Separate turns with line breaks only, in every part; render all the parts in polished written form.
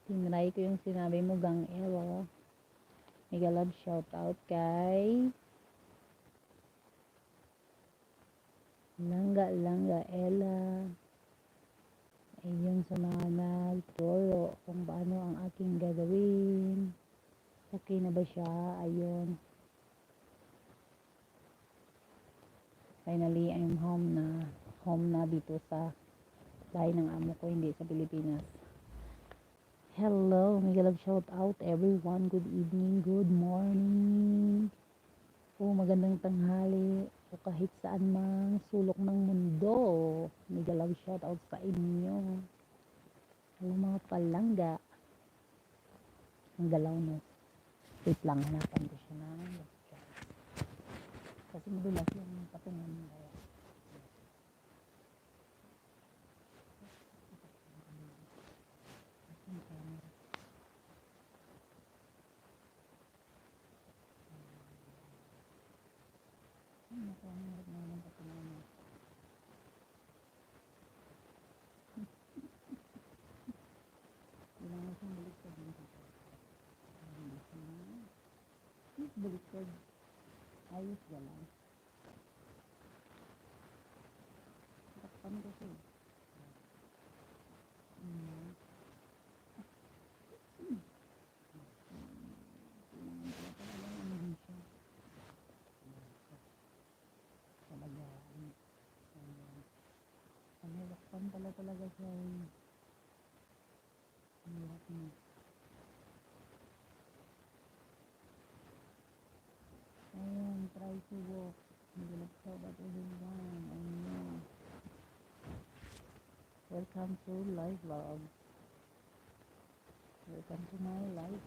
Tinry ko yung sinabi mo, Gang El. Mega love shout out kay Langga Ella. Ayun sa mga nagturo kung paano ang aking gagawin. Okay na ba siya? Ayun. Finally, I'm home na dito sa bahay ng amo ko, hindi sa Pilipinas. Hello, mega love shout out everyone. Good evening, good morning. Magandang tanghali o kahit saan mang sulok ng mundo. Mega love shout out sa inyo. Hello mga palangga. Ang galaw no. Wait lang, hanapan ko siya na. Kasi madulas yung patungan nila. Baliktad. Ayos galang. Takpan ko siya. Panilakpan pala talaga siya. Ayan, try to walk. Nagulap at everyone. Ayan. Welcome to live vlog. Welcome to my life.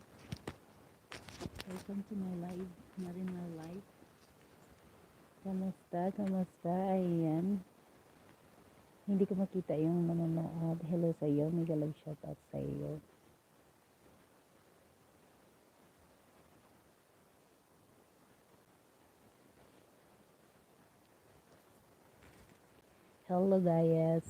Welcome to my live. Na rin my life. Kamusta? Kamusta? Ayan. Hindi ko makita yung nanonood. Hello sa iyo. Mega love shout out sa iyo. Hello guys.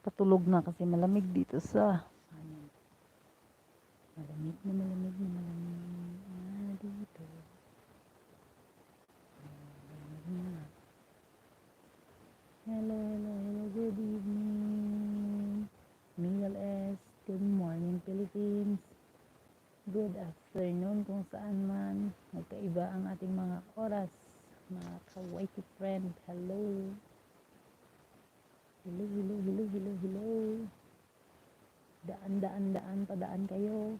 Patulog na kasi malamig dito sa malamig na dito. Hello, good evening. Miguel S. Good morning Philippines. Good afternoon kung saan man. Magkaiba ang ating mga oras. Mga ka-wifey friend. Hello. Hello. Daan, padaan kayo.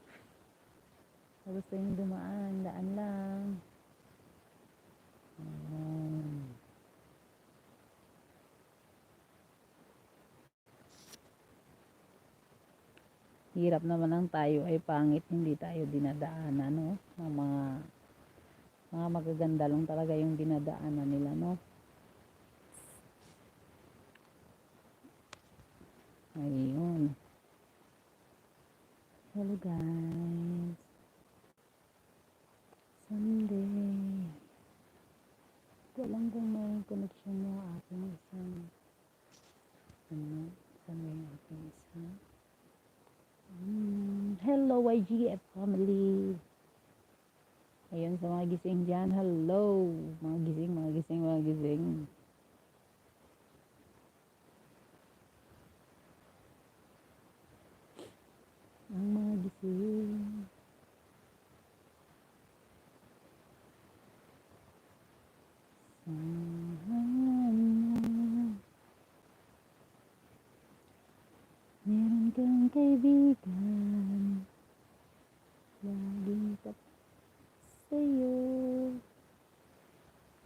Tapos yung dumaan, daan lang. Hirap naman ang tayo ay pangit, hindi tayo dinadaanan, no? Ang mga magaganda lang talaga yung dinadaanan nila, no? Ayun. Hello guys. Sunday. Ito lang kung may connection mo aking isang saan yung aking isang hello YGF family. Ayun sa mga gising dyan. Hello. Mga gising. Ang mga gising. Meron kang kaibigan laging tapat sa'yo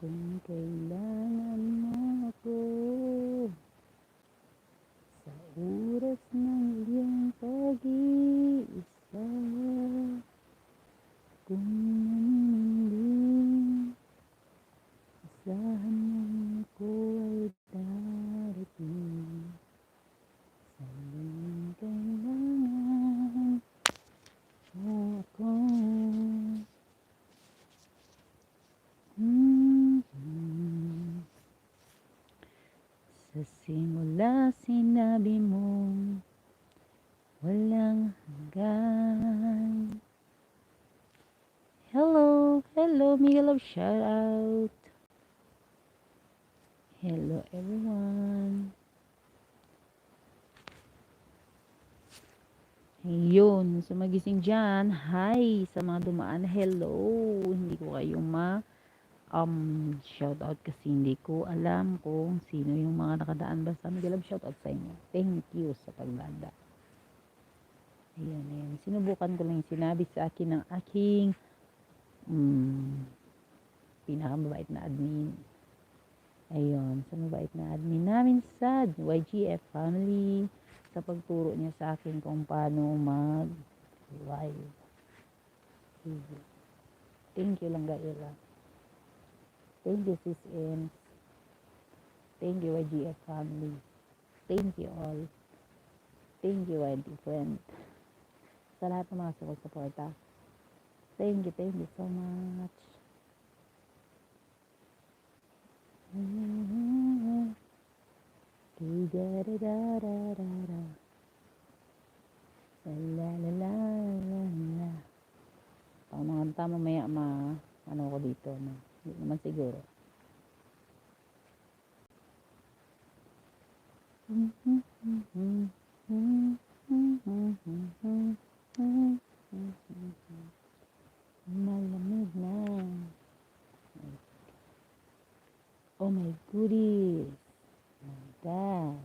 kung kailangan mo ako sa oras ng iyong pag-iisa kung nanining asahan mo ko ay darating sa iyong kailangan mo ako Simula sinabi mong walang hanggan. Hello, hello, Mega Love, shout out. Hello everyone. Ayun, so magising dyan. Hi sa mga dumaan. Hello. Hindi ko kayo shout out kasi hindi ko alam kung sino yung mga nakadaan. Basta Mega Love, shout out sa inyo. Thank you sa paglada. Ayan. Sinubukan ko lang yung sinabi sa akin ng aking pinakamabait na admin. Ayun, sa mabait na admin namin sa YGF family, sa pagturo niya sa akin kung paano mag-live. Thank you lang, Gaila. Thank you, Sis Ems. Thank you, YGF family. Thank you all. Thank you, YD friend. Sa lahat ng mga sumusuporta. Thank you so much. Pang mga tama mamaya ano ko dito na. Hindi naman siguro. Malamig na. Oh my goodies. My God.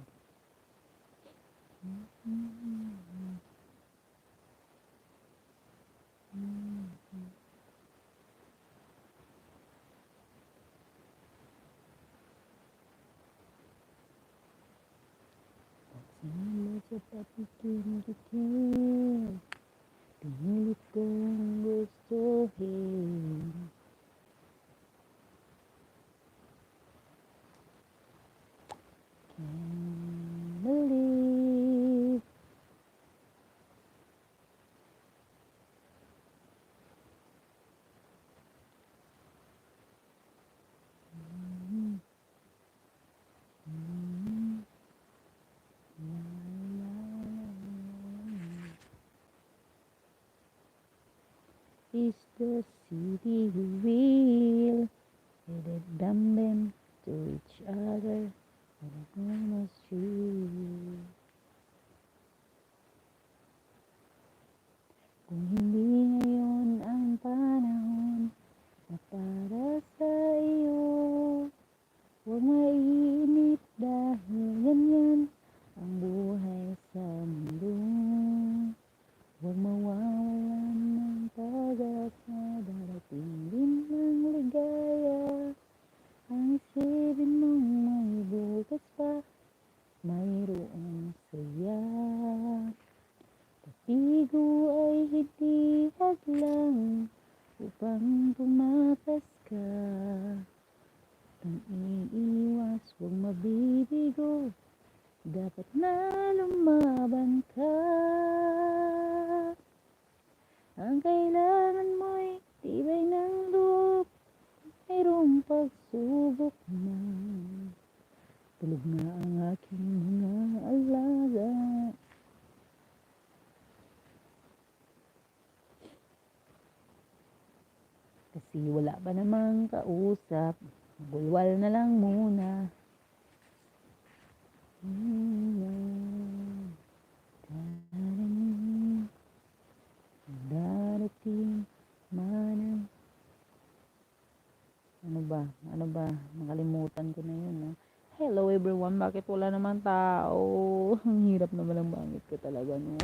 Sama sa papikin-kikin, pinilit kong gustuhin. Can't believe is the city real? Did it dumb them to each other? But it was true. Kung hindi ngayon ang panahon na para sa iyo, huwag mainip dahil ganyan ang buhay sa mundo. Huwag mawawalan ng pag-asa, darating din ang ligaya. Ang isipin mong may bukas pa, mayroong saya. Pag-igo ay hindi hadlang upang pumapas ka. Kung iiwas, huwag mabibigo, dapat na lumaban ka. Ang kailangan mo'y tibay ng loob, mayroong pagsubok na. Tulog na ang aking mga alaga. Kasi wala pa namang kausap, bulwal na lang muna. Darating man. Ano ba? Nakalimutan ko na yun. No? Hello everyone, bakit wala naman tao? Ang hirap naman ang bangit ko talaga, no?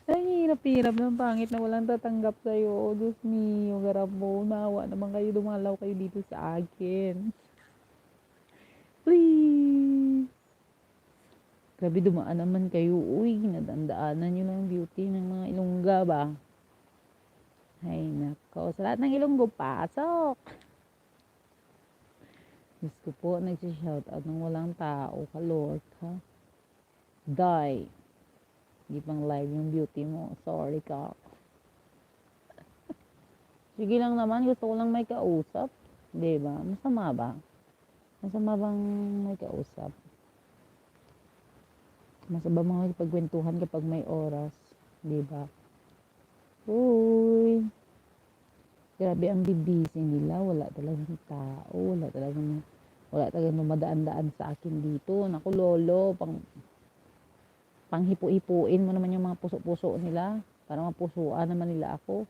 Ang hirap-hirap ng pangit na walang tatanggap sa'yo. Oh, Diyos mio, garap mo. Nawa naman kayo, dumalaw kayo dito sa akin. Please. Grabe, dumaan naman kayo. Uy, nadandaanan nyo lang beauty ng mga Ilongga ba? Ay, nako. Sa lahat ng Ilonggo, pasok. Diyos ko po, nagsishoutout ng walang tao. Kalort, ha? Die. Hindi pang live yung beauty mo. Sorry ka. Sige lang naman, gusto ko lang may kausap. Diba? Masama ba? Masama bang may kausap? Masama bang makipagkwentuhan kapag may oras? Di ba? Uy! Grabe ang bibisi nila. Wala talagang tao. Wala talagang dumadaan-daan sa akin dito. Naku, lolo. Panghipu-hipuin mo naman yung mga puso-puso nila. Para mapusuan naman nila ako.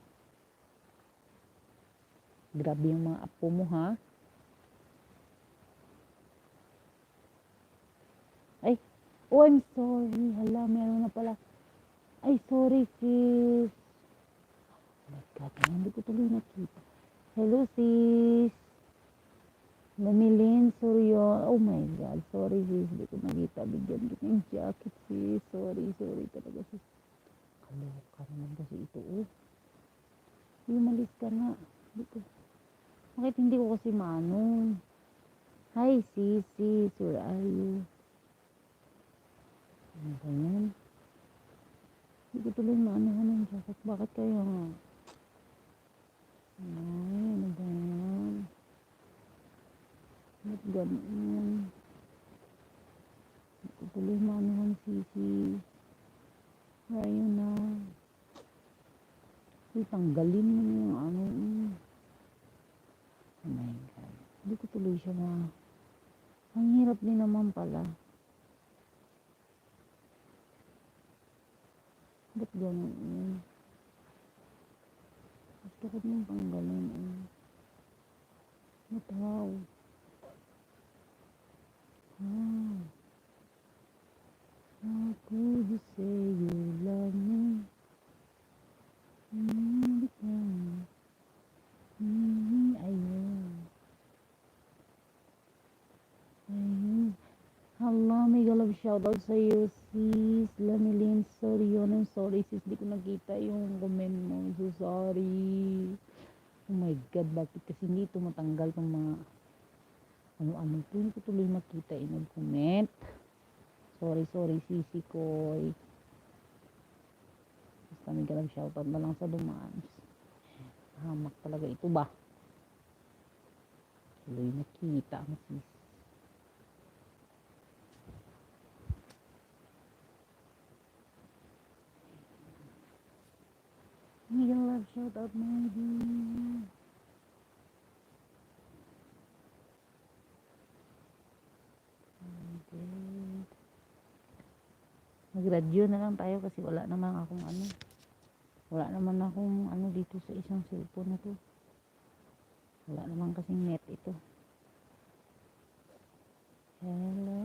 Grabe yung mga apo mo, ha? Ay, oh, I'm sorry. Hala, meron na pala. Ay, sorry, sis. Oh my God, hindi ko tuloy nakita. Hello, sis. Mamilin, sorry yun. Oh my God, sorry, sis. Hindi ko nakita. Bigyan kita yung jacket, sis. Sorry talaga, sis. Kaloka naman kasi ito, oh. Umalis ka na. Bakit hindi ko kasi manong? Hi, sis. Where are you? Ano ba yan? Hindi ko tuloy maanuhan ng jacket. Bakit kaya nga? Ay, ano ba yan? Ba't ganun? Hindi ko tuloy maanuhan, sisi. Where are you na? Uy, tanggalin mo yung ano. Oh my God. Hindi ko tuloy siya Ang hirap din naman pala. Ba't ganun? Gusto ko din tanggalin. But how? How could you say you love me? Ayun. Hala, mega love shoutout sa iyo, sis. Lamilin, sorry yun. I'm sorry, sis. Di ko nakita yung comment mo. I'm so sorry. Oh my God, bakit kasi hindi ito matanggal ng mga ano-ano ito. Hindi ko tuloy makita yung comment. Sorry, sisi ko. Basta mega love shoutout na lang sa dumaan. Hamak talaga ito ba? Tuloy nakita ang sis. Mega love shoutout, maybe. Mag-radio na lang tayo kasi wala naman akong dito sa isang cellphone na to. Wala naman kasing net ito. Hello.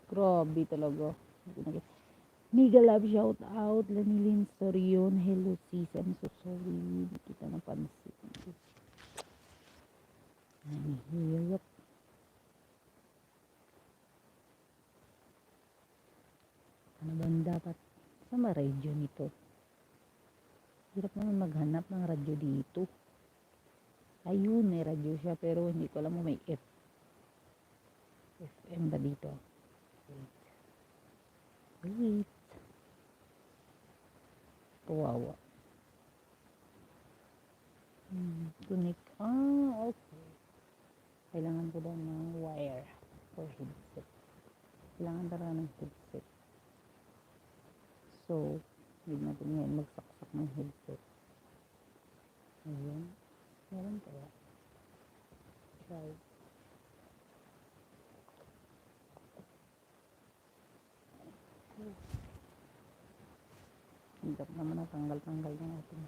Grabe talaga. Mega love shout out. Lanilin Sorion. Hello sis. I'm so sorry. Hindi kita napansin. Hirap. Ano bang dapat sa radyo nito? Hirap naman maghanap ng radyo dito. Ayun, may radyo siya pero hindi ko alam mo may FM ba dito? Wait. Kawawa. Connect. Okay. Kailangan ko daw ng wire for headset. Kailangan talaga ng headset. So, hindi natin ngayon magsaksak ng headset. Ayun. Meron kaya. Try. Hanggang naman na tanggal-tanggal na natin.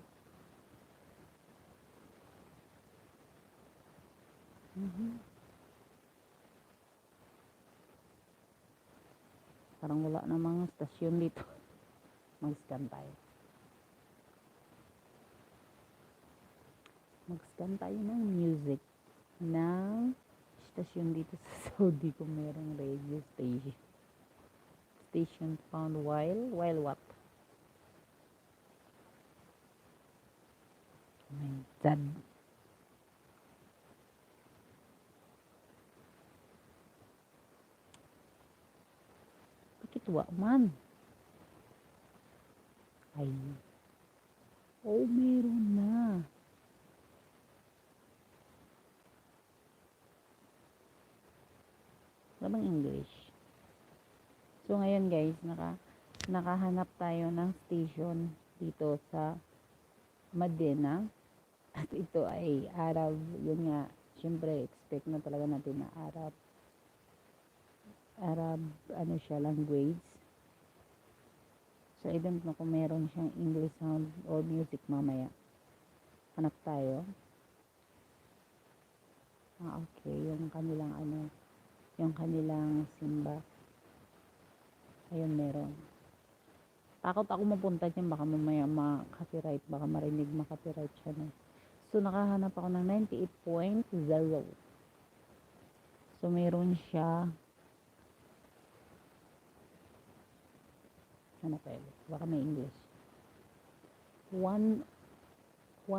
Parang wala namang stasyon dito. Mag-scan tayo. Mag-scan tayo ng music ng stasyon dito sa Saudi kung merong radio station. Station found while what? Oh my God. Bakit wa man? Ay. Oh, meron na. So ngayon guys, nakahanap tayo ng station dito sa Medina. At ito ay Arab. Yun nga, syempre expect na talaga natin na Arab. Ano siya, language. So I don't know kung meron siyang English sound or music mamaya. Hanap tayo. Okay, yung kanilang simba. Ayun, meron. Takot ako mapunta dyan, baka mamaya ma-copyright, baka marinig ma-copyright siya na. So nakahanap ako ng 98.0. So meron siya, baka may English. 100.1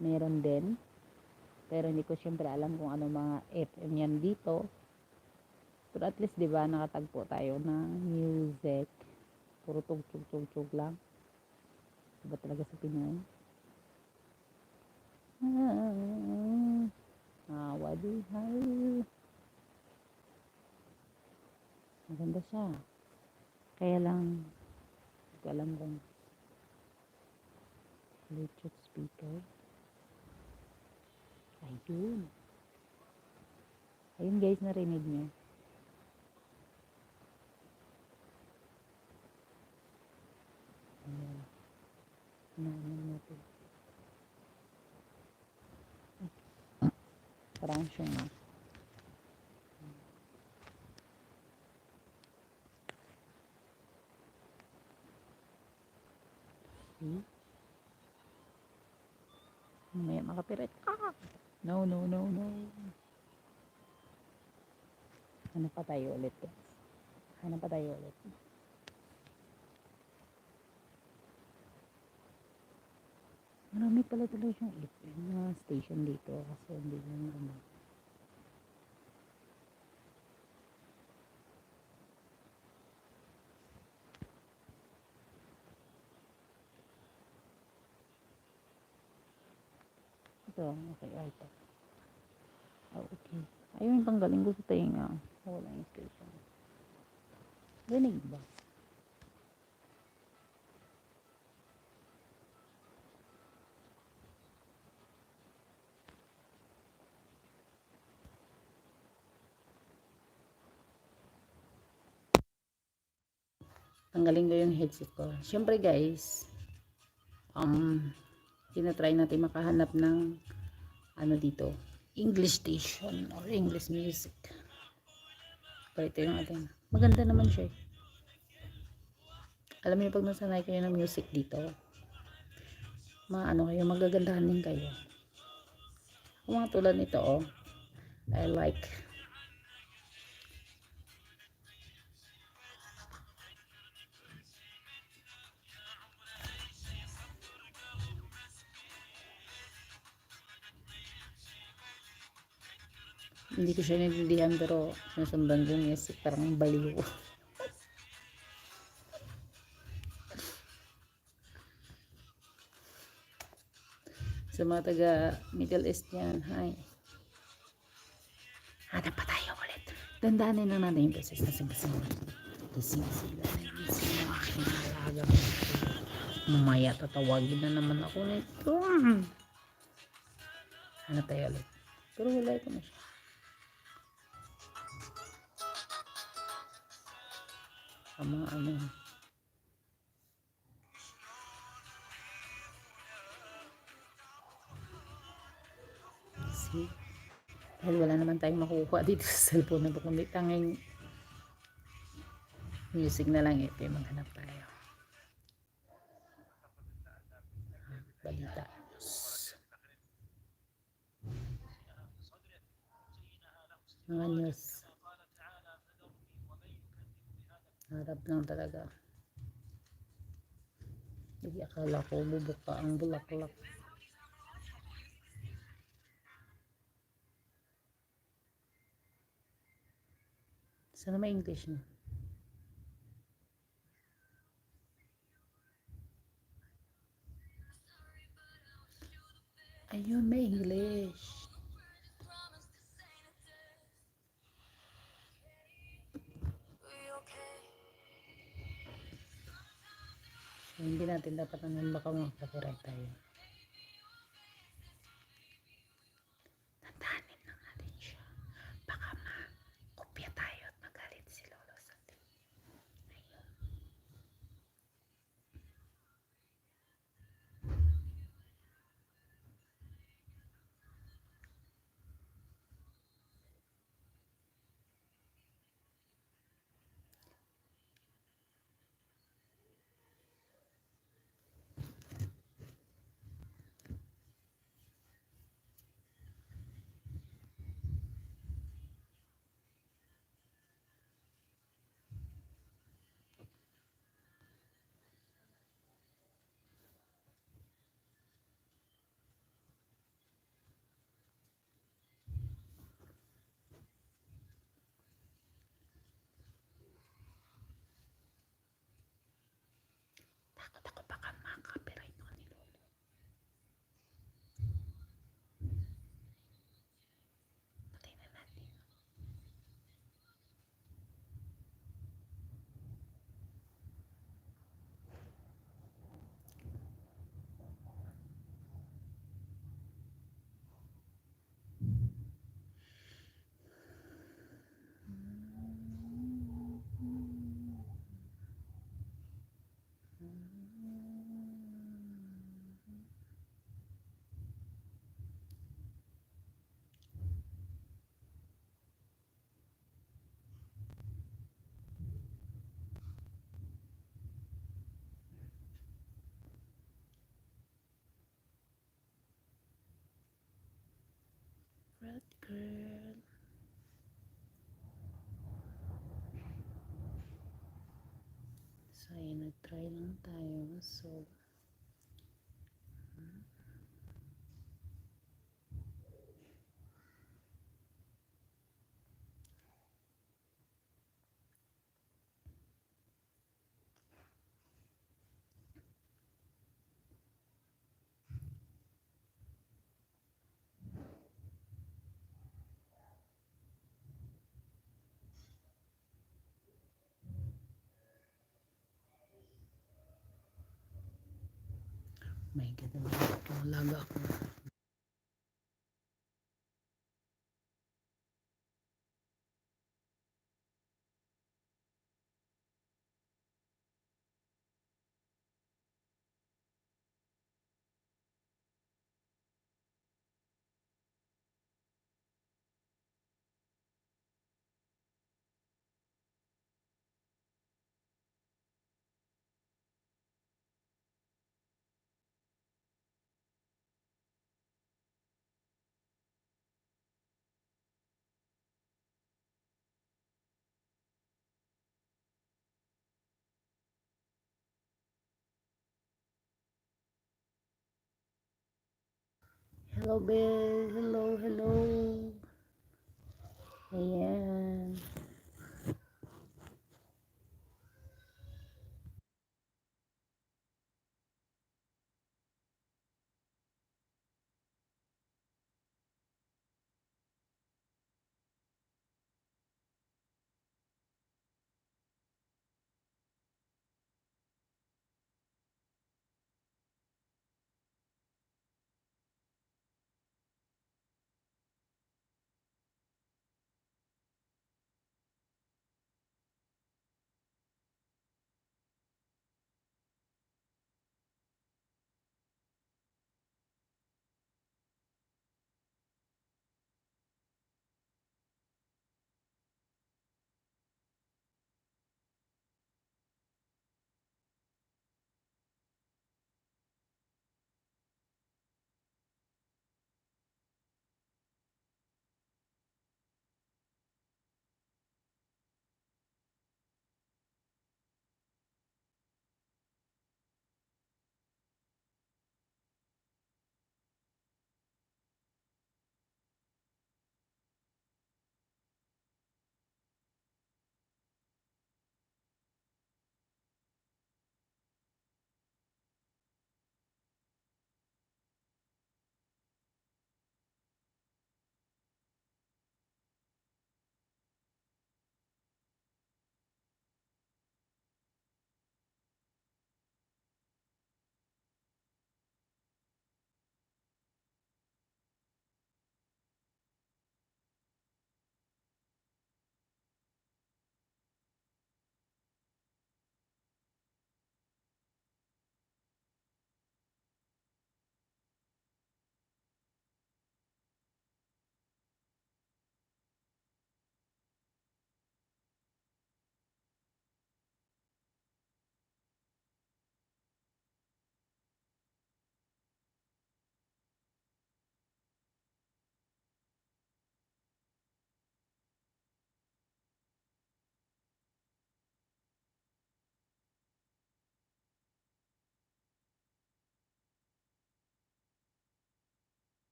meron din. Pero hindi ko syempre alam kung ano mga FM yan dito. Pero at least 'di ba nakatagpo tayo ng music. Puro tug lang. Diba talaga sa Pinoy? Wadihay. Maganda siya. Kaya lang hindi ko alam kung Bluetooth speaker. Ayun guys, narinig niyo. Ayan. Namin natin. Parang siya nga. Mamaya makapirit. No. Hanap pa tayo ulit guys. Marami pala talaga yung FM na station dito kasi hindi lang ano. Ito, ito. Okay. Ayun, tanggalin ko sa tenga. Wala yung station. Rinig ba? Tanggalin ko yung headset ko. Siyempre guys, tinatry natin makahanap ng ano dito, English station or English music. Pero ito yung ating, maganda naman siya. Alam niyo pag nasanay kayo ng music dito, kayo, magagandahan din kayo. Kung mga tulad nito, I like. Hindi ko siya naintindihan pero sinusundan ko yung music, parang baliw. Sa mga taga Middle East yan, hi. Hanap pa tayo ulit. Dandanin lang natin yung boses. Gising sila. Mamaya tatawagin na naman ako nito. Hanap tayo ulit. Pero wala ito na siya. Ano. See? Dahil wala naman tayong makukuha dito sa cellphone na kundi tanging music na lang ito yung maghanap tayo. Balita. Mga news. Harap lang talaga. Hindi akala ko bubuka ang bulaklak. Sana may English na. Ayun, may English. Hindi natin dapat naman baka mag-copyright tayo. Tandaanin lang natin siya. Baka makopya tayo at magalit si Lolo sa atin. Ayun. Takot ako baka makaka-copyright ako ni Lolo. Patay na natin. Red girl. So, ayun, nag-try lang tayo. So, my God, alaga ako. Hello, Bill. Hello, hello. Ayan.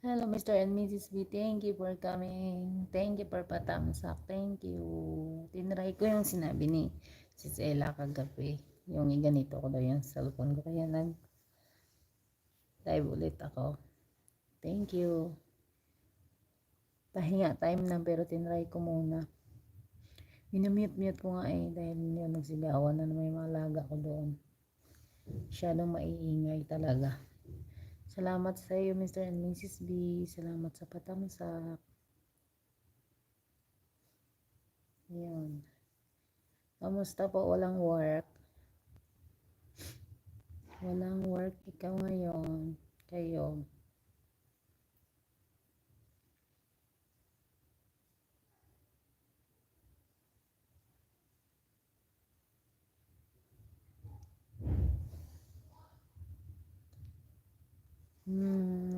Hello, Mr. and Mrs. B. Thank you for coming. Thank you for patamsak. Thank you. Tinry ko yung sinabi ni Sis Ella kagabi. Yung ganito ko daw yung cellphone ko. Kaya nag-live ulit ako. Thank you. Pahinga time na pero tinry ko muna. Minamute-mute ko nga dahil yun, nagsigawan na naman yung mga alaga ko doon. Masyadong maiingay talaga. Salamat sa iyo, Mr. and Mrs. B. Salamat sa patamsak. Yun. Kamusta po? Walang work? Walang work ikaw ngayon. Kayo.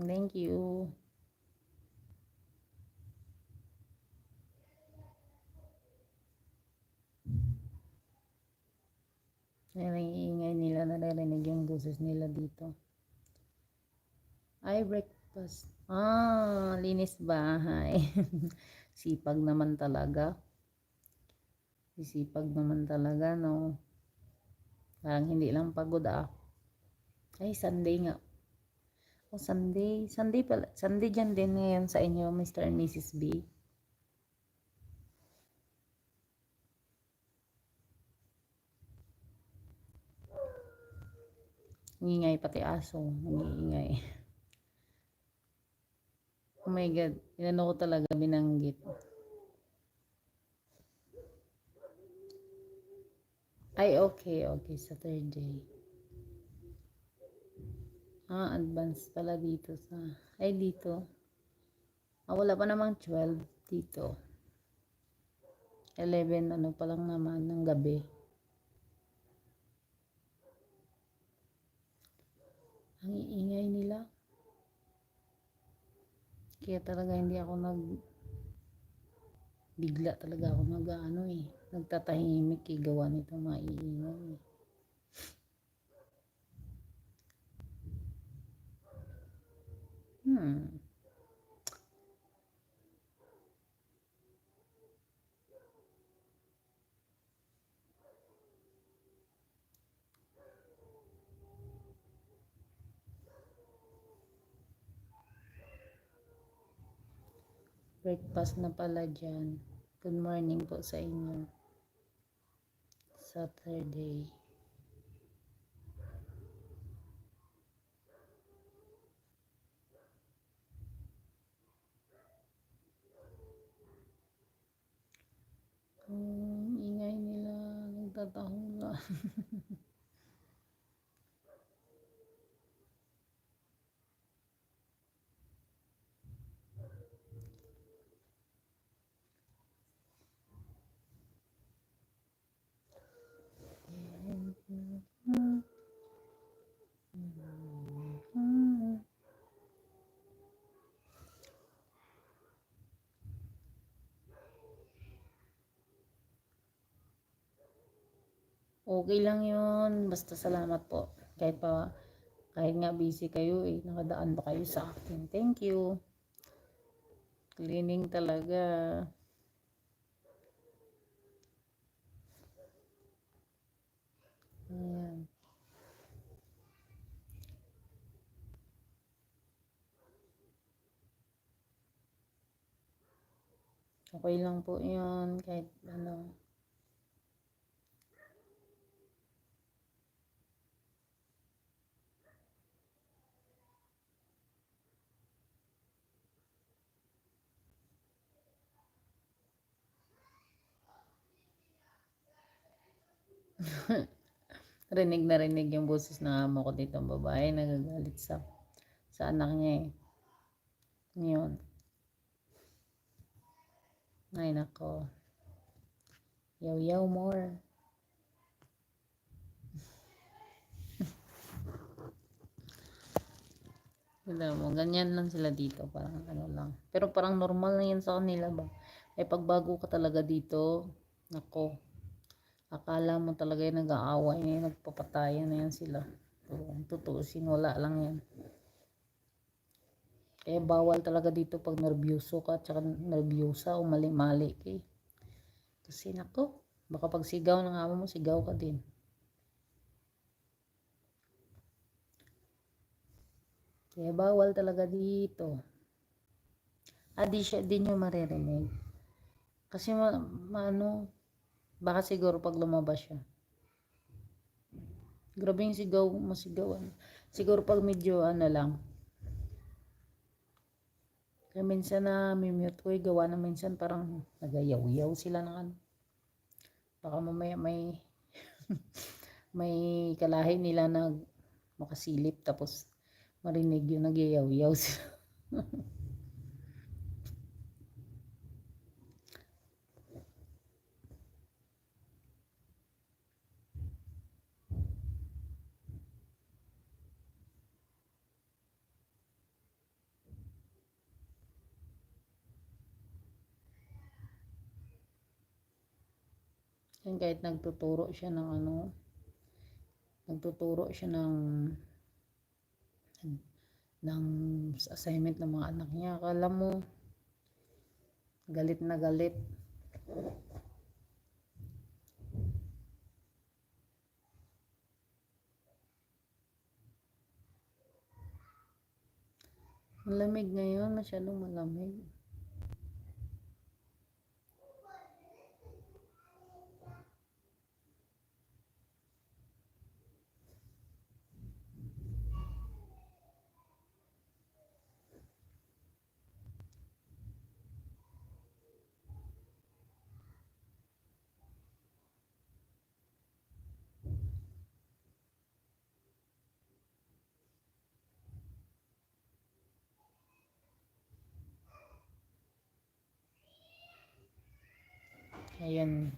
Thank you. Naiingay nila, naririnig yung boses nila dito. Ay, breakfast. Linis bahay. Sipag naman talaga. Sipag naman talaga, no? Parang hindi lang pagod Ay, Sunday nga. Sunday. Sunday pala. Sunday dyan din ngayon sa inyo, Mr. and Mrs. B. Ngingay pati aso. Ngingay. Oh my God. Inano ko talaga binanggit. Ay, okay. Okay. Saturday. Advance pala dito sa... Ay, dito. Wala pa namang 12 dito. 11, ano pa lang naman ng gabi. Ang iingay nila. Kaya talaga hindi ako bigla talaga ako nagtatahimik gawa nito mga iingay. Breakfast na pala dyan. Good morning po sa inyo. Saturday. Ingay nila. Nagtatahula. Okay lang yun. Basta salamat po. Kahit nga busy kayo nakadaan pa kayo sa akin. Thank you. Cleaning talaga. Ayan. Okay lang po yun. Kahit ano. Rinig na rinig yung boses ng amo ko dito ang babae. Nagagalit sa anak niya Yun. Ay nako. Yaw more. Ganyan lang sila dito. Parang ano lang. Pero parang normal na yan sa kanila ba? Pagbago ka talaga dito, nako. Akala mo talaga yung nag-aaway na yan, nagpapatayan na yan sila. Tutuusin, wala lang yan. Kaya bawal talaga dito pag nerbyuso ka at saka nerbyusa o mali-mali kay. Kasi nako, baka pag sigaw ng amo mo, sigaw ka din. Kaya bawal talaga dito. Di siya din nyo maririnig. Kasi baka siguro pag lumabas siya. Grabe yung sigaw, masigawan. Siguro pag medyo lang. Kaya minsan na mute ko, gawa na minsan parang nagayaw-yaw sila ng ano. Baka mamaya may may kalahi nila na makasilip tapos marinig yung nagyayaw-yaw sila. Yan kahit nagtuturo siya ng assignment ng mga anak niya. Akala mo galit na galit. Malamig ngayon, masyadong malamig. Ayan.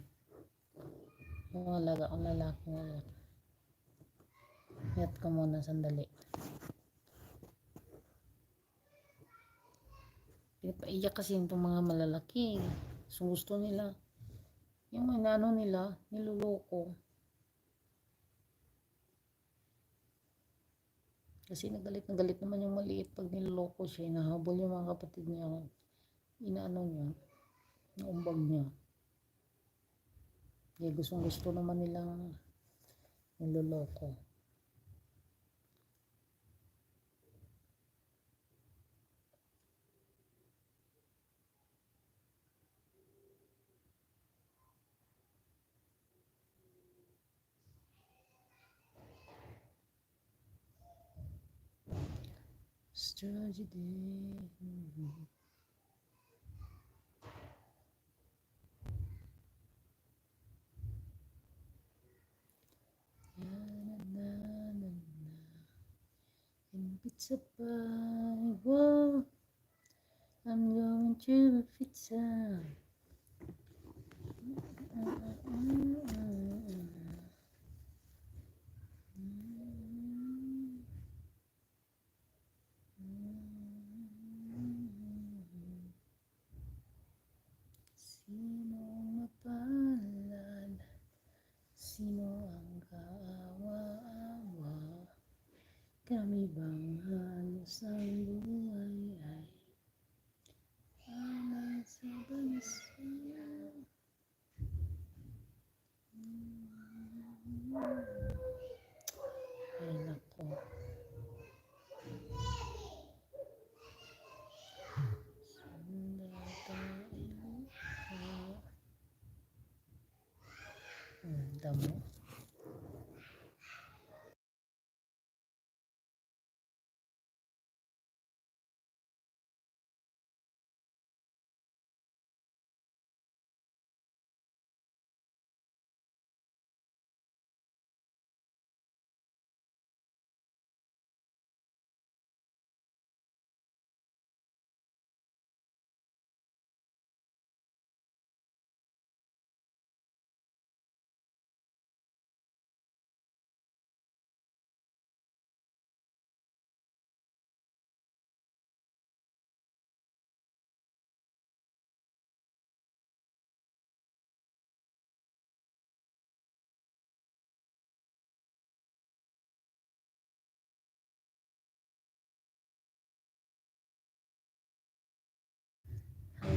Yung alaga ang lalaki ngayon. Hiyat ko muna sandali. Pinapaiyak kasi itong mga malalaki. So gusto nila. Yung inaano nila, niloloko. Kasi nagalit naman yung maliit pag niloloko siya. Inahabol yung mga kapatid niya. Inaano niya. Naumbag niya. Kaya gusto naman nilang niloloko. Tragedy. In pizza pie, whoa, I'm going to pizza. Sino mapalad? Sino ang kaawa-awa? Kami bang halos ang buhay ay alay sa bansa?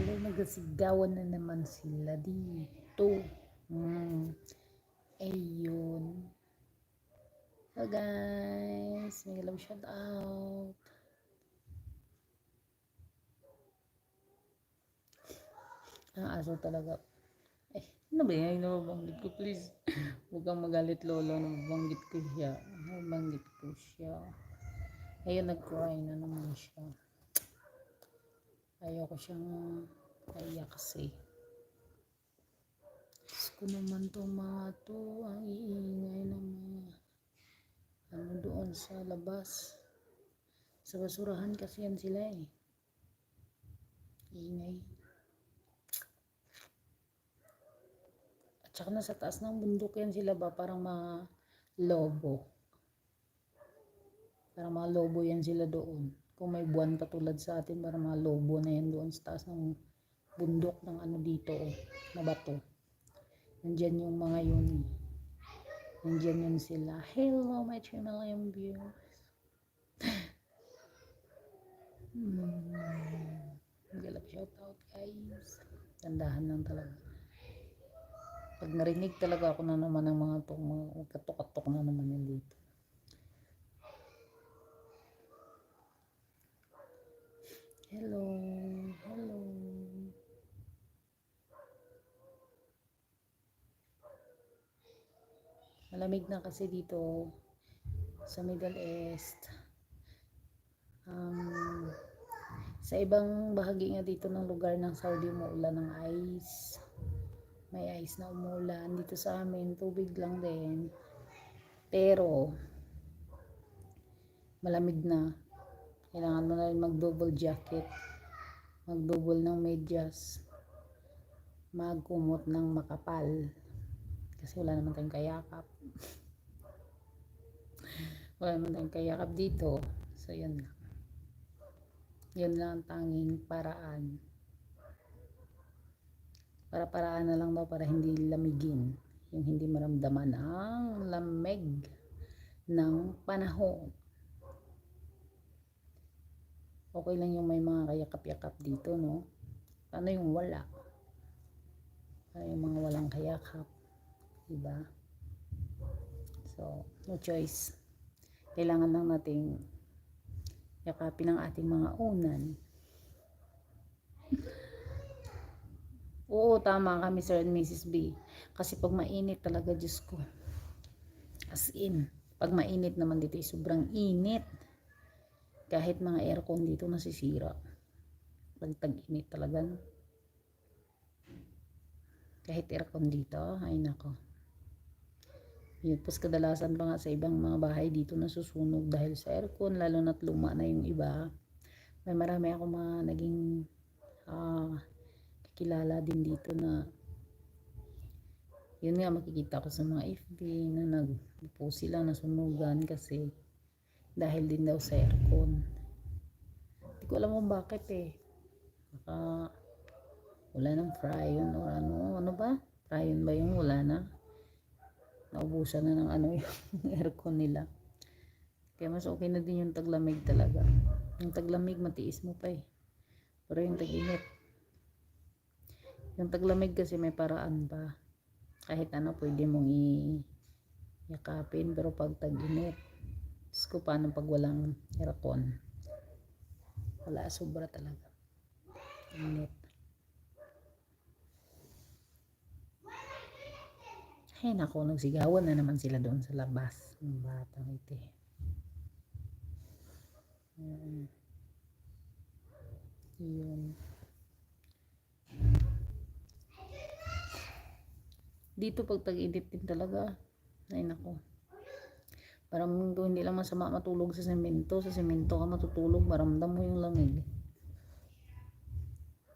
Hello, nagasigawan na naman sila dito. Ayun. So guys, may love shout out. Ang aso talaga. Ano ba yan? Nababanggit ko, please. Huwag kang magalit, lolo. Nababanggit ko siya. Ayun, nag-cry na naman siya. Ayoko siyang kaya kasi. Diyos ko naman to mga to. Ang iingay ng mga doon sa labas. Sa basurahan kasi yan sila eh. Iingay. At saka nasa taas ng bundok yan sila ba? Parang mga lobo. Parang mga lobo yan sila doon. Kung may buwan katulad sa atin, parang mga lobo na yan doon sa taas ng bundok ng ano dito na bato. Nandyan yung mga yun. Nandyan yun sila. Hello my 3 million viewers. Galap shout out guys. Tandahan lang talaga. Pag narinig talaga ako na naman ng mga itong mga katok-katok na naman yan dito. Hello. Malamig na kasi dito sa Middle East. Sa ibang bahagi nga dito ng lugar ng Saudi, umuulan ng ice. May ice na umulan. Dito sa amin, tubig lang din. Pero, malamig na. Kailangan mo na rin mag-double jacket. Mag-double ng medyas. Magkumot ng makapal. Kasi wala naman tayong kayakap. Wala naman tayong kayakap dito. So, yun lang. Yun lang ang tanging paraan. Paraan na lang daw para hindi lamigin. Yung hindi maramdaman ang lamig ng panahon. Okay lang yung may mga kayakap-yakap dito, no? Paano yung wala? Paano yung mga walang kayakap? Diba? So, no choice. Kailangan lang nating yakapin ang ating mga unan. Oo, tama kami Sir and Mrs. B. Kasi pag mainit talaga, Diyos ko. As in, pag mainit naman dito, sobrang init. Kahit mga aircon dito nasisira. Pag tag-init talaga. Kahit aircon dito, ay nako. Yun, pas kadalasan pa nga sa ibang mga bahay dito nasusunog dahil sa aircon, lalo na't luma na yung iba. May marami ako mga naging kilala din dito na yun nga makikita ko sa mga FB na nagpo sila nasunugan kasi dahil din daw sa aircon. Hindi ko alam kung bakit eh. Baka wala ng fryon o ano ba? Fryon ba yung wala na? Naubusan na ng ano yung aircon nila. Kaya mas okay na din yung taglamig talaga. Yung taglamig matiis mo pa eh. Pero yung tag-init. Yung taglamig kasi may paraan pa. Kahit ano pwede mong yakapin. Pero pag tag-init, Diyos ko paano pag walang aircon? Wala, sobra talaga. Init. Ay nako, nagsigawan na naman sila doon sa labas. Ang batang ito eh. Yun. Dito pag tag-init din talaga. Ay nako. Parang hindi lang masama matulog sa semento. Sa semento ka matutulog, maramdam mo yung lamig.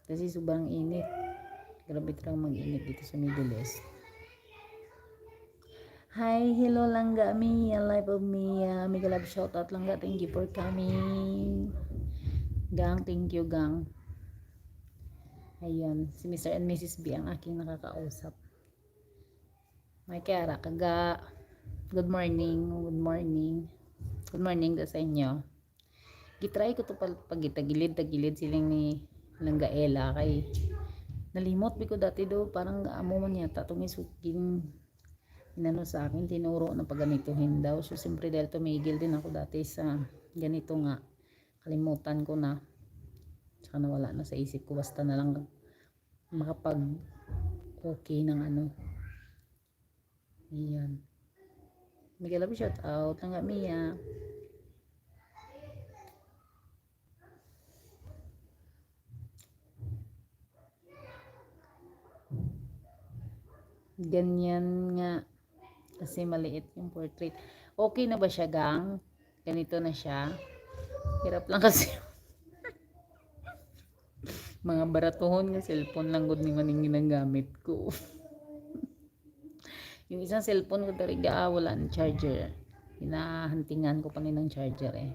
Kasi sobrang init. Grabe talagang mag-init dito sa Middle East. Hi, hello Langga Mia, live of Mia. Mega love shout out Langga, thank you for coming. Gang, thank you gang. Ayan, si Mr. and Mrs. B ang aking nakakausap. May kaya kaga. Good morning. Good morning sa inyo. Gitry ko to pag tagilid silang ni lang gaela kay nalimot biko dati do parang amo man yata tumisuking inano sa akin tinuro na paganituhin daw. So siyempre dahil tumigil din ako dati sa ganito nga, kalimutan ko na, saka nawala na sa isip ko, basta na lang makapag okay ng ano. Ayan, Miguel love shout out lang Mia. Ganyan nga kasi maliit yung portrait. Okay na ba siya, gang? Ganito na siya. Hirap lang kasi mga baratuhon nga cellphone lang gud ni maning ginagamit ko. Yung isang cellphone ko talaga wala ng charger. Hinahantingan ko pa rin ng charger eh.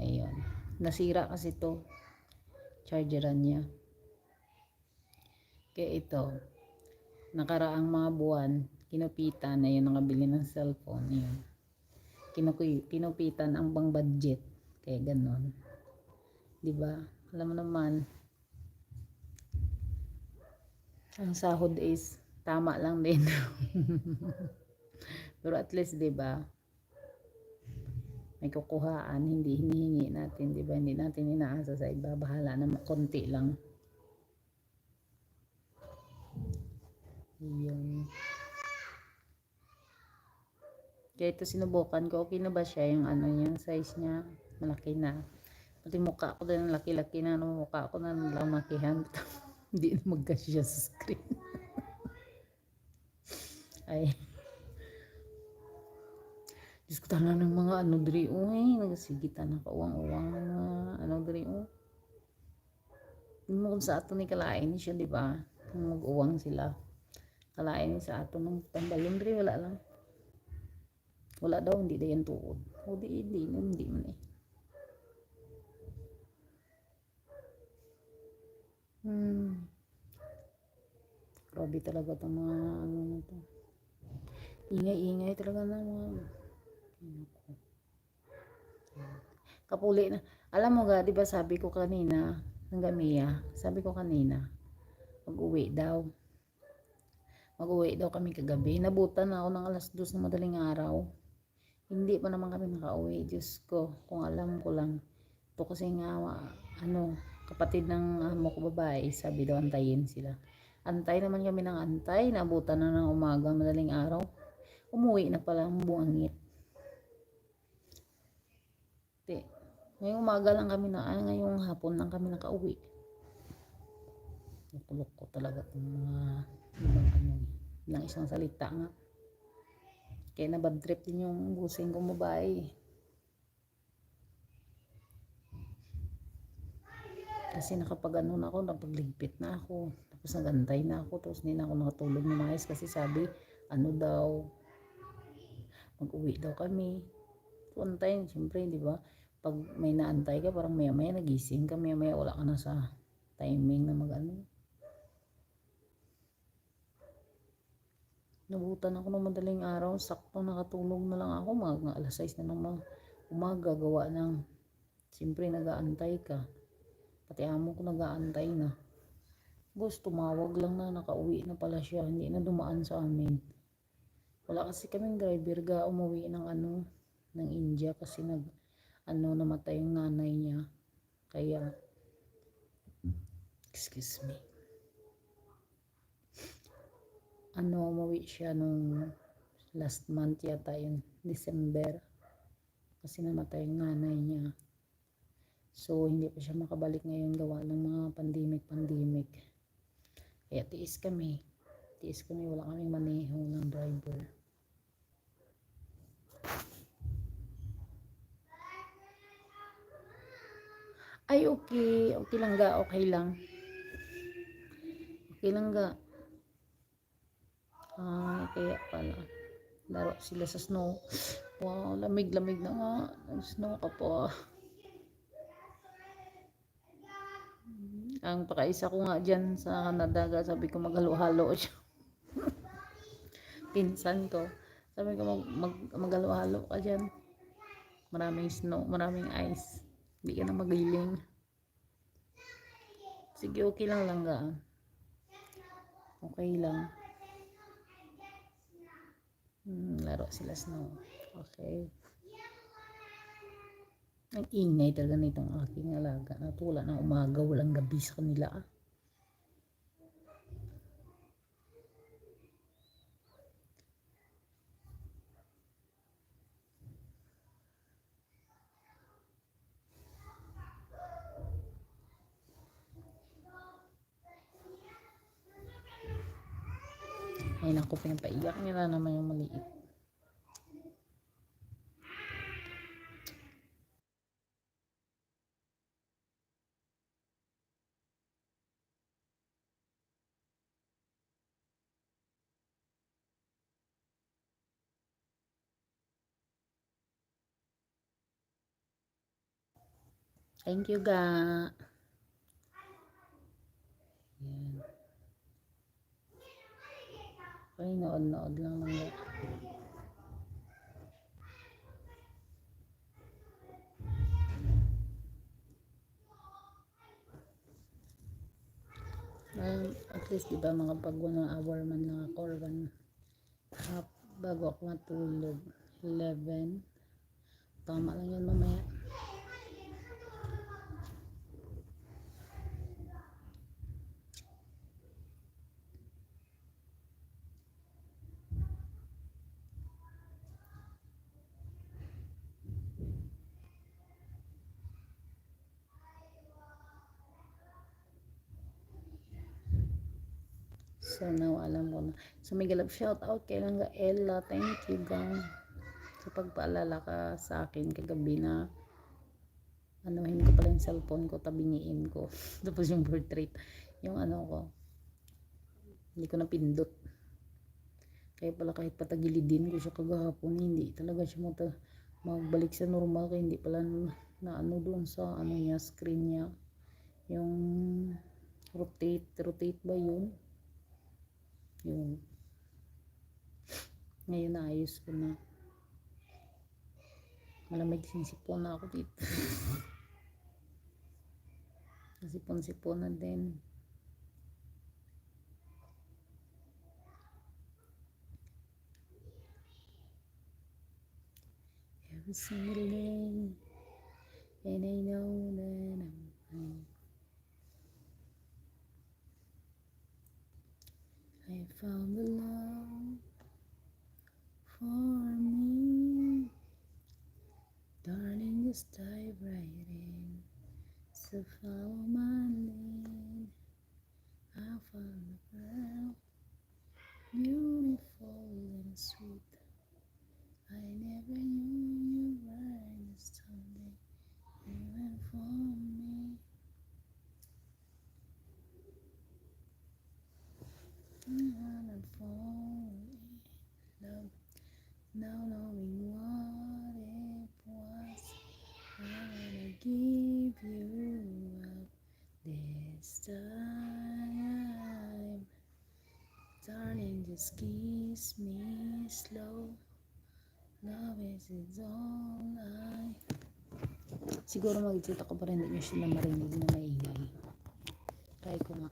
Ayun. Nasira kasi to chargeran niya. Kaya ito, nakaraang mga buwan, kinupitan na yun nakabili ng cellphone. Ayun. Kinupitan ang bang budget. Kaya ganon. Diba? Alam mo naman, ang sahod is tama lang din. Pero at least 'di ba? May kukuhaan, hindi hinihingi natin, 'di ba? Hindi natin inaasa sa iba, bahala na konti lang. 'Yun. Kaya ito sinubukan ko, okay na ba siya yung ano niya, size niya, malaki na. Pati mukha ko din laki-laki na, mukha ko na lamakihan. Hindi na magkasya sa screen. Ay. Diyos ko tala ng mga ano diri uy, nagasigitan na kauwang-uwang mga ano diri uy. Hindi mo kung sa ato ni kalain siya, di ba? Kung mag-uwang sila. Kalain ni sa ato ng tambalon diri, wala lang. Wala daw, hindi dayan tuod. O hindi man eh. Grabe talaga itong mga ano na to. Ingay-ingay talaga na mga kapuli na. Alam mo ga, di ba sabi ko kanina, ng Gamia, sabi ko kanina, mag-uwi daw kami kagabi. Nabutan na ako ng alas 2 ng madaling araw. Hindi pa naman kami nakauwi. Diyos ko, kung alam ko lang. Ito kasi nga, ano, kapatid ng amo ko babae, sabi daw antayin sila. Antay naman kami ng antay. Nabutan na ng umaga, madaling araw. Umuwi na pala ang buangit. Ngayong umaga lang kami ngayong hapon lang kami nakauwi. Nakulok ko talaga itong mga ibang ano, ilang isang salita nga. Kaya na bad trip din yung busing kong babae. Kasi nakapag ano na ako, napagligpit na ako. Tapos nagantay na ako. Tapos hindi na ako nakatulog na maayos kasi sabi, ano daw, mag-uwi daw kami. So, antayin, siyempre, di ba? Pag may naantay ka, parang maya-maya nagising ka, maya-maya wala ka na sa timing na mag-ano. Nabutan ako ng madaling araw, sakto nakatulog na lang ako, mga alas 6 na ng umaga, gawa ng, siyempre nag-aantay ka. Pati amo ko nag-aantay na. Gusto, tumawag lang na, nakauwi na pala siya, hindi na dumaan sa amin. Wala kasi kaming driver ga umuwi ng ano, ng India kasi namatay yung nanay niya. Kaya, excuse me. Umuwi siya nung last month yata yun, December. Kasi namatay yung nanay niya. So, hindi pa siya makabalik ngayon gawa ng mga pandemic. Kaya tiis kami, wala kaming maneho ng driver. Ay, okay lang ga, okay lang ga. Kaya pala laro sila sa snow. Wow, lamig na nga, snow ka po. Ang pakaisa ko nga dyan sa Canada, sabi ko maghalo-halo siya. Pinsan ko, sabi ko maghalo-halo ka dyan. Maraming snow, maraming ice. Hindi ka na magiling. Sige, okay lang lang ga. Okay lang. Laro sila Snow. Okay. Ang ingay talaga nitong aking alaga. Natula ng umaga, walang gabi sa kanila. Ay naku, pinapaiyak nila naman yung maliit. Thank you, ga. Yan. Ay, nood-nood lang mga. At least diba mga pag 1 hour man lang ako or bago ako matulog 11, tama lang yun mamaya. So now alam ko na. So may galap shout out kay lang ga Ella, thank you gang sa pagpaalala ka sa akin kagabi na anuhin ko pala yung cellphone ko, tabingiin ko. Tapos yung portrait, yung ano ko, hindi ko napindot. Kaya pala kahit patagilidin ko siya kagahapon, hindi talaga siya magbalik sa normal, kaya hindi pala na ano doon sa ano niya, screen niya. Yung rotate ba yun? Yun. Ngayon naayos ko na. Malamig sinsipon na ako dito. Nasipon-sipon na din. Every single day, and I know that I'm fine. I found the love for me. Darling, just dive right in. So follow my lead. I found a girl, beautiful and sweet. I never knew you were someday even for me. I'm falling in love, now knowing what it was. I wanna give you up this time. Darling, just kiss me slow. Love is all I. Siguro mag-isip ako para hindi nyo sila marinig na maingay. Try ko nga.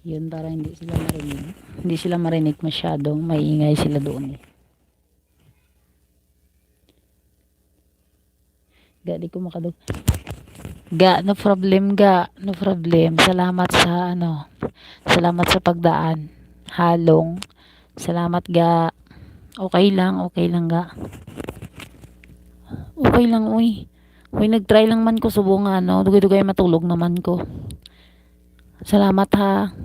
Yun, para hindi sila marinig. Hindi sila marinig masyado. Maingay sila doon eh. Ga, di ko makadug. Ga, no problem ga. No problem. Salamat sa ano. Salamat sa pagdaan. Halong. Salamat ga. Okay lang ga. Okay lang, uy. Uy, nagtry lang man ko subong ano. Dugay-dugay matulog naman ko. Salamat ha.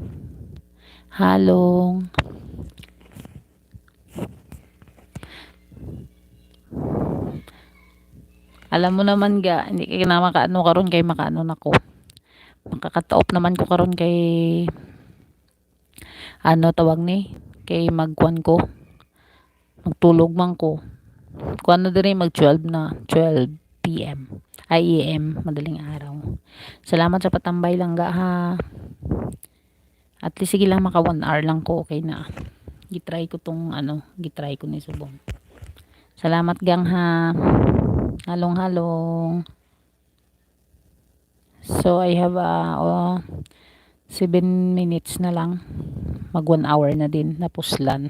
Halong. Alam mo naman ga, hindi ka na makaano karon kay makaano nako. Makakataop naman ko karon kay ano tawag ni, kay magkuan ko. Magtulog man ko. Kuan na diri mag 12 na, 12 PM. Ay AM, madaling araw. Salamat sa patambay lang ga ha. At least sige lang maka 1 hour lang ko, okay na. Gitry ko tong ano, gitry ko ni subong. Salamat gang ha. Halong-halong. So I have 7 minutes na lang. Mag 1 hour na din na puslan.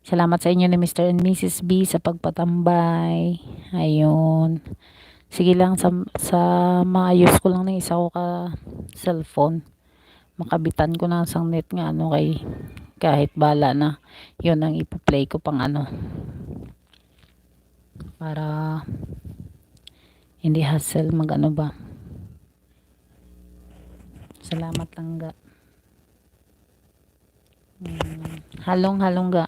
Salamat sa inyo ni Mr. and Mrs. B sa pagpatambay. Ayun. Sige lang sa maayos ko lang ng isa ko ka cellphone. Makabitan ko na sang net nga ano kay kahit bala na. Yun ang ipo-play ko pang ano. Para hindi hassle mag ano ba. Salamat lang ga. Halong-halong ga.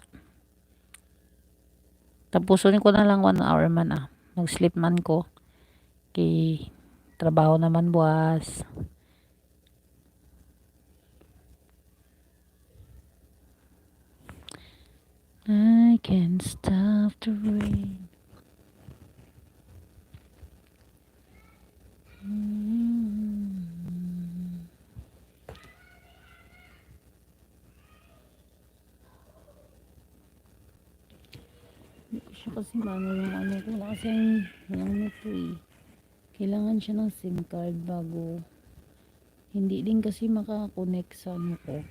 Tapusin ko na lang 1 hour man ah. Mag-sleep man ko. Kay trabaho naman buwas. I can't stop the rain. Hindi ko siya kasi ano yung ano ko lang kasi yung nito eh. Kailangan siya ng SIM card bago. Hindi din kasi makakonect sa ano ko.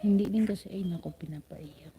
Hindi din kasi ay nako pinapaiyak.